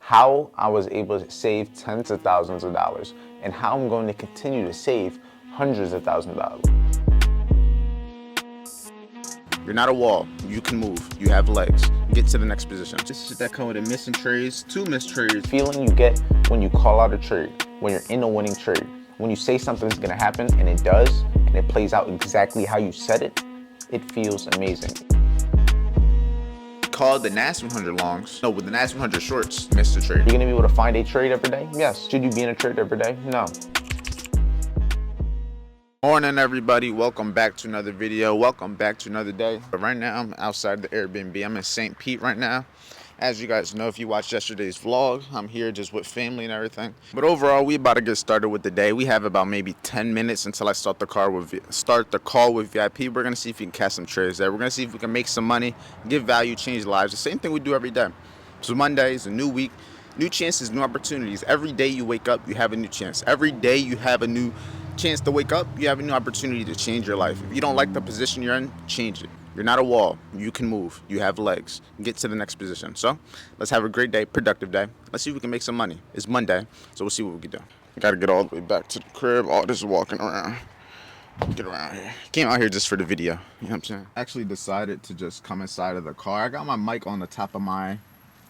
how I was able to save tens of thousands of dollars, and how I'm going to continue to save hundreds of thousands of dollars. You're not a wall. You can move. You have legs. Get to the next position. This is that come with a missing trades, 2 missed trades. Feeling you get when you call out a trade, when you're in a winning trade, when you say something's gonna happen and it does, and it plays out exactly how you said it, it feels amazing. Called the NAS 100 longs. No, with the NAS 100 shorts, missed a trade. You're gonna be able to find a trade every day? Yes. Should you be in a trade every day? No. Morning, everybody. Welcome back to another video. Welcome back to another day. But right now, I'm outside the Airbnb. I'm in St. Pete right now. As you guys know, if you watched yesterday's vlog, I'm here just with family and everything. But overall, we about to get started with the day. We have about maybe 10 minutes until I start the call with VIP. We're gonna see if we can catch some trades there. We're gonna see if we can make some money, give value, change lives. The same thing we do every day. So Monday is a new week, new chances, new opportunities. Every day you wake up, you have a new chance. Every day you have a new chance to wake up, you have a new opportunity to change your life. If you don't like the position you're in, change it. You're not a wall. You can move. You have legs. Get to the next position. So let's have a great day, productive day. Let's see if we can make some money. It's Monday, so we'll see what we can do. Got to get all the way back to the crib. All this is walking around. Get around here. Came out here just for the video. You know what I'm saying? Actually decided to just come inside of the car. I got my mic on the top of my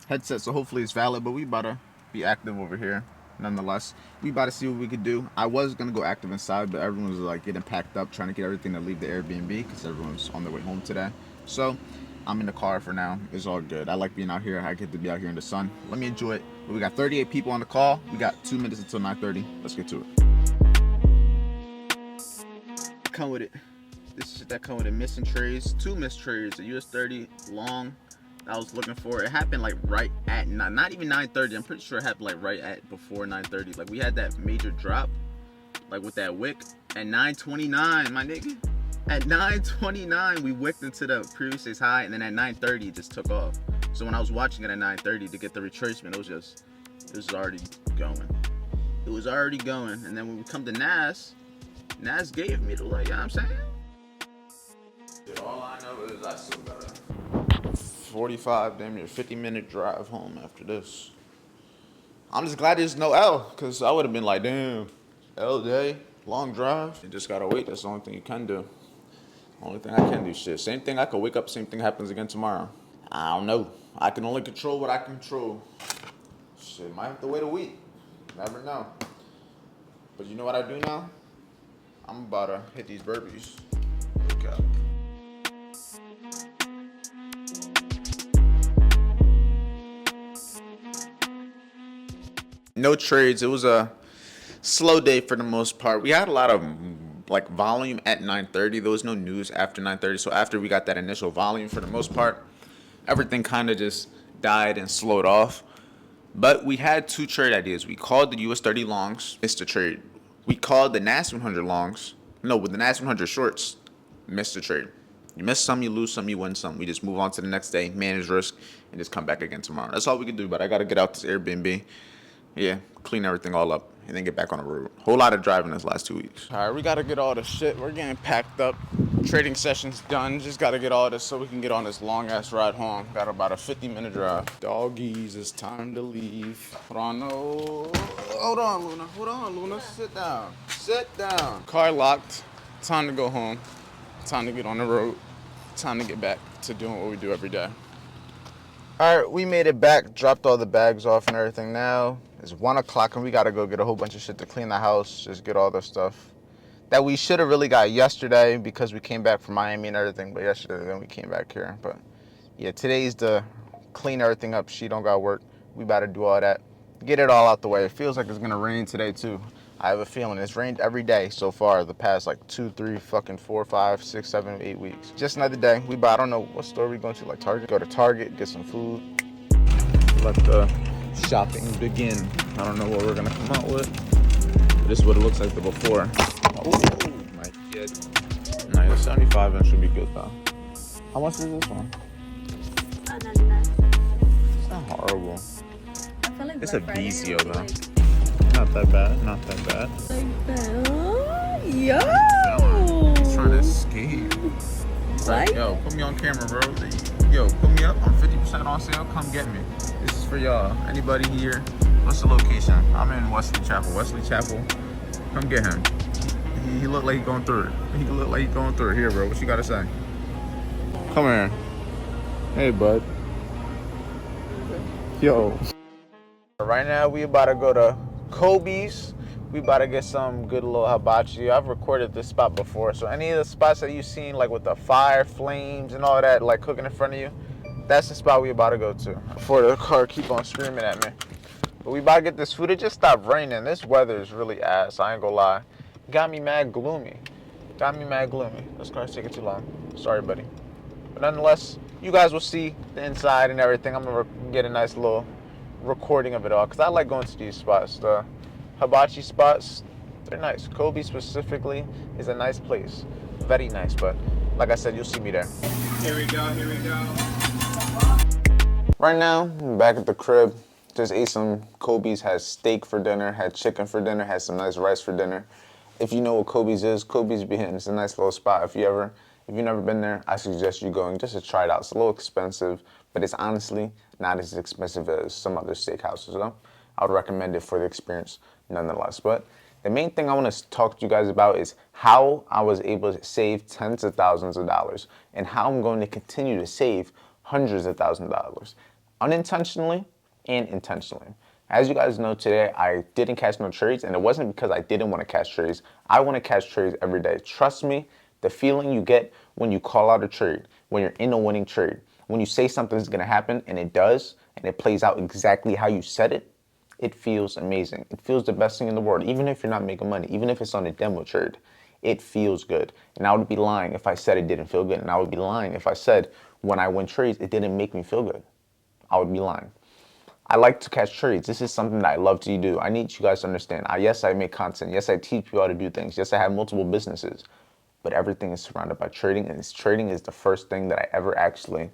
headset, so hopefully it's valid, but we about to be active over here. Nonetheless, we about to see what we could do. I was gonna go active inside, but everyone was like getting packed up, trying to get everything to leave the Airbnb because everyone's on their way home today. So I'm in the car for now. It's all good. I like being out here. I get to be out here in the sun. Let me enjoy it. But we got 38 people on the call. We got 2 minutes until 9:30. Let's get to it. Come with it. This is that come with a missing trades, 2 missed trades, a US 30 long. I was looking for. It happened like right at not even 9:30. I'm pretty sure it happened like right at before 9:30. Like we had that major drop, like with that wick at 9:29, my nigga. At 9:29, we wicked into the previous day's high, and then at 9:30 it just took off. So when I was watching it at 9:30 to get the retracement, it was already going. It was already going, and then when we come to Nas gave me the like, you know what I'm saying? All I know is I still got a 45, damn near 50-minute drive home after this. I'm just glad there's no L, because I would have been like, damn, L day, long drive. You just gotta wait. That's the only thing you can do. Only thing I can do, shit. Same thing, I could wake up, same thing happens again tomorrow. I don't know. I can only control what I control. Shit, might have to wait a week. Never know. But you know what I do now? I'm about to hit these burpees. Look out. No trades. It was a slow day for the most part. We had a lot of like volume at 9:30. There was no news after 9:30. So after we got that initial volume, for the most part, everything kind of just died and slowed off. But we had 2 trade ideas. We called the US 30 longs, missed a trade. We called the NAS 100 longs. No, with the NAS 100 shorts, missed a trade. You miss some, you lose some, you win some. We just move on to the next day, manage risk, and just come back again tomorrow. That's all we can do. But I got to get out this Airbnb. Yeah, clean everything all up and then get back on the road. Whole lot of driving this last 2 weeks. All right, we got to get all this shit. We're getting packed up. Trading session's done. Just got to get all this so we can get on this long-ass ride home. Got about a 50-minute drive. Doggies, it's time to leave. Hold on, no. Hold on, Luna. Hold on, Luna. Sit down. Sit down. Car locked. Time to go home. Time to get on the road. Time to get back to doing what we do every day. All right, we made it back, dropped all the bags off and everything. Now it's 1 o'clock and we gotta go get a whole bunch of shit to clean the house, just get all the stuff that we should have really got yesterday because we came back from Miami and everything, but yesterday then we came back here. But yeah, today's the clean everything up. She don't got work. We about to do all that, get it all out the way. It feels like it's gonna rain today too. I have a feeling it's rained every day so far the past like 2, 3, fucking 4, 5, 6, 7, 8 weeks. Just another day. We buy, I don't know what store we going to, like Target. Go to Target, get some food. Let the shopping begin. I don't know what we're gonna come out with. This is what it looks like the before. Oh my god. No, the 75 inch should be good though. How much is this one? It's not horrible. I feel like it's a Black Friday Vizio would be though. like- Not that bad, not that bad. Like that. Yo! He's trying to escape. Like, yo, put me on camera, bro. Yo, put me up. I'm 50% on sale. Come get me. This is for y'all. Anybody here? What's the location? I'm in Wesley Chapel. Wesley Chapel. Come get him. He looked like he's going through it. He looked like he's going through it. Here, bro. What you gotta say? Come here. Hey, bud. Yo. Right now, we about to go to Kobe's. We about to get some good little hibachi. I've recorded this spot before, so any of the spots that you've seen, like with the fire, flames, and all that, like cooking in front of you, that's the spot we about to go to. Before the car keep on screaming at me. But we about to get this food. It just stopped raining. This weather is really ass, I ain't gonna lie. Got me mad gloomy. This car's taking too long. Sorry, buddy. But nonetheless, you guys will see the inside and everything. I'm gonna get a nice little recording of it all, because I like going to these spots. The hibachi spots, they're nice. Kobe specifically is a nice place. Very nice, but like I said, you'll see me there. Here we go. Right now, I'm back at the crib. Just ate some Kobe's, had steak for dinner, had chicken for dinner, had some nice rice for dinner. If you know what Kobe's is, Kobe's be hitting. It's a nice little spot. If you've never been there, I suggest you going just to try it out. It's a little expensive, but it's honestly not as expensive as some other steakhouses, though. I would recommend it for the experience nonetheless. But the main thing I want to talk to you guys about is how I was able to save tens of thousands of dollars and how I'm going to continue to save hundreds of thousands of dollars, unintentionally and intentionally. As you guys know, today I didn't catch no trades, and it wasn't because I didn't want to catch trades. I want to catch trades every day. Trust me, the feeling you get when you call out a trade, when you're in a winning trade, when you say something's going to happen and it does, and it plays out exactly how you said it, it feels amazing. It feels the best thing in the world, even if you're not making money, even if it's on a demo trade. It feels good. And I would be lying if I said it didn't feel good. And I would be lying if I said when I win trades, it didn't make me feel good. I would be lying. I like to catch trades. This is something that I love to do. I need you guys to understand. Yes, I make content. Yes, I teach you how to do things. Yes, I have multiple businesses. But everything is surrounded by trading. And trading is the first thing that I ever actually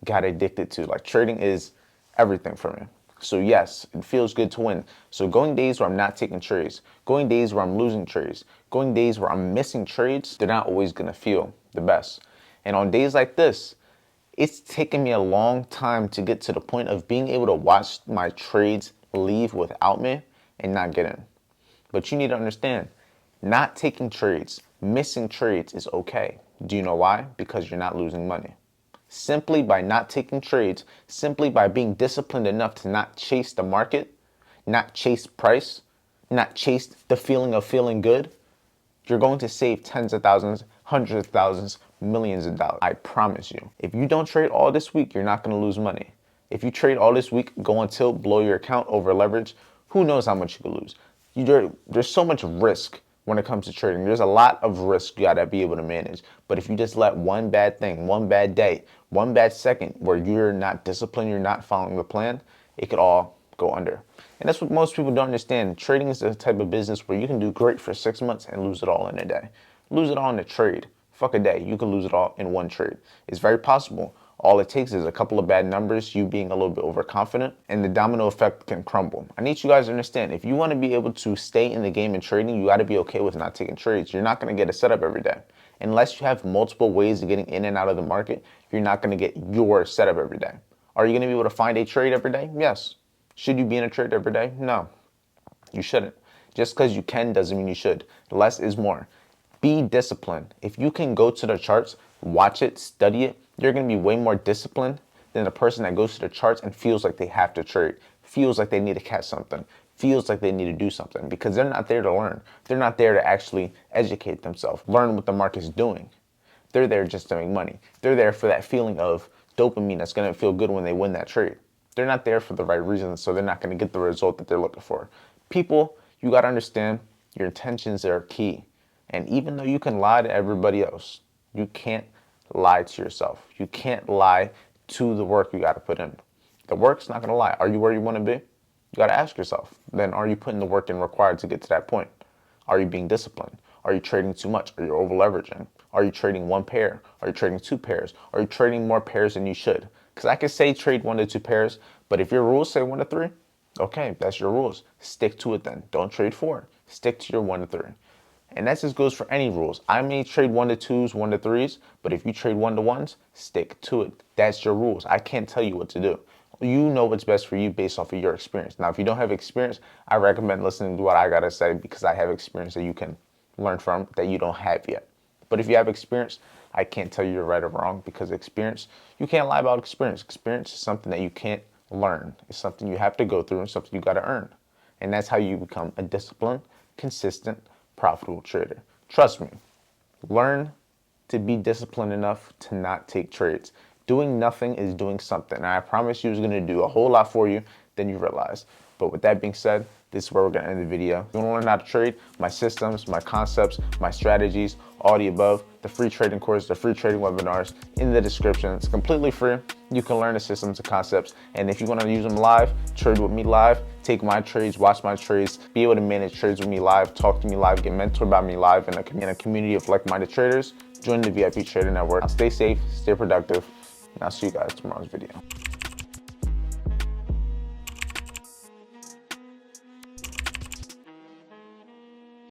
got addicted to. Like, trading is everything for me. So yes, it feels good to win. So going days where I'm not taking trades, going days where I'm losing trades, going days where I'm missing trades, they're not always going to feel the best. And on days like this, it's taken me a long time to get to the point of being able to watch my trades leave without me and not get in. But you need to understand, not taking trades, missing trades is okay. Do you know why? Because you're not losing money. Simply by not taking trades, simply by being disciplined enough to not chase the market, not chase price, not chase the feeling of feeling good, you're going to save tens of thousands, hundreds of thousands, millions of dollars. I promise you. If you don't trade all this week, you're not going to lose money. If you trade all this week, go on tilt, blow your account, over leverage, who knows how much you could lose. There's so much risk when it comes to trading. There's a lot of risk you got to be able to manage. But if you just let one bad thing, one bad day, one bad second where you're not disciplined, you're not following the plan, it could all go under. And that's what most people don't understand. Trading is the type of business where you can do great for 6 months and lose it all in a day. Lose it all in a trade. Fuck a day. You can lose it all in one trade. It's very possible. All it takes is a couple of bad numbers, you being a little bit overconfident, and the domino effect can crumble. I need you guys to understand, if you want to be able to stay in the game in trading, you got to be okay with not taking trades. You're not going to get a setup every day. Unless you have multiple ways of getting in and out of the market, you're not going to get your setup every day. Are you going to be able to find a trade every day? Yes. Should you be in a trade every day? No. You shouldn't. Just because you can doesn't mean you should. Less is more. Be disciplined. If you can go to the charts, watch it, study it, you're going to be way more disciplined than the person that goes to the charts and feels like they have to trade, feels like they need to catch something, feels like they need to do something, because they're not there to learn. They're not there to actually educate themselves, learn what the market's doing. They're there just to make money. They're there for that feeling of dopamine that's going to feel good when they win that trade. They're not there for the right reasons, so they're not going to get the result that they're looking for. People, you got to understand, your intentions are key. And even though you can lie to everybody else, you can't lie to yourself. You can't lie to the work you got to put in. The work's not going to lie. Are you where you want to be? You got to ask yourself. Then are you putting the work in required to get to that point? Are you being disciplined? Are you trading too much? Are you over leveraging? Are you trading one pair? Are you trading two pairs? Are you trading more pairs than you should? Because I could say trade 1 to 2 pairs, but if your rules say 1 to 3, okay, that's your rules. Stick to it then. Don't trade 4. Stick to your 1 to 3. And that just goes for any rules. I may trade 1 to 2s, 1 to 3s, but if you trade 1 to 1s, stick to it. That's your rules. I can't tell you what to do. You know what's best for you based off of your experience. Now, if you don't have experience, I recommend listening to what I gotta say because I have experience that you can learn from that you don't have yet. But if you have experience, I can't tell you you're right or wrong because experience, you can't lie about experience. Experience is something that you can't learn. It's something you have to go through and something you gotta earn. And that's how you become a disciplined, consistent, profitable trader. Trust me, learn to be disciplined enough to not take trades. Doing nothing is doing something. And I promise you it's going to do a whole lot for you than you realize. But with that being said, this is where we're going to end the video. If you want to learn how to trade, my systems, my concepts, my strategies, all the above, the free trading course, the free trading webinars in the description. It's completely free. You can learn the systems and concepts. And if you want to use them live, trade with me live, take my trades, watch my trades, be able to manage trades with me live, talk to me live, get mentored by me live in a community of like-minded traders, join the VIP Trader Network. Now stay safe, stay productive, and I'll see you guys in tomorrow's video.